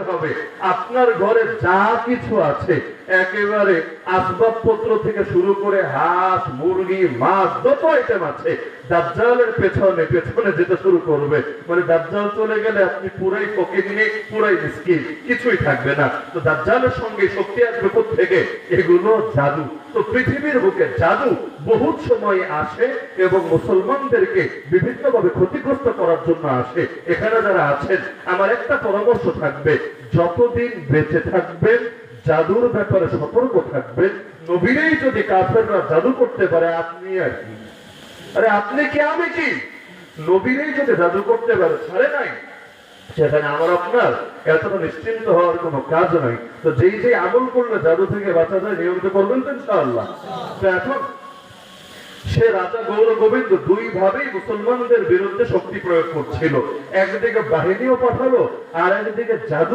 হবে আপনার ঘরে যা কিছু আছে, একেবারে আসবাবপত্র থেকে শুরু করে হাঁস, মুরগি, মাছ, যত আইটেম আছে, দাজ্জালের পেছনে পেছনে যেতে শুরু করবে। মানে দাজ্জাল চলে গেলে আপনি পুরাই ফকির, পুরাই মিসকিন, কিছুই থাকবে না। তো দাজ্জালের সঙ্গে শক্তি আসবে কোত্থেকে? এগুলো জাদু। তো পৃথিবীর বুকে জাদু বহুত সময় আসে এবং মুসলমানদেরকে বিভিন্নভাবে ক্ষতিগ্রস্ত করার জন্য আসে। এখানে যারা আছেন, আমার একটা পরামর্শ থাকবে, যতদিন বেঁচে থাকবেন জাদুর ব্যাপারে সতর্ক থাকবেন। নবীরাই যদি কাফেররা জাদু করতে পারে, আপনি আর কি? আরে আপনি কি, আমি কি? নবীরাই যদি জাদু করতে পারে, ছাড়ে নাই, সেখানে আমার আপনার এতটা নিশ্চিন্ত হওয়ার কোনো কাজ নাই। তো যেই যেই আমল করলে জাদু থেকে বাঁচা যায়, নিয়মিত করবেন তো ইনশাআল্লাহ। তো এখন সে রাজা গৌর গোবিন্দ দুই ভাবেই মুসলমানদের বিরুদ্ধে শক্তি প্রয়োগ করছিল। একদিকে বাহিনীও পাঠালো, আর একদিকে জাদু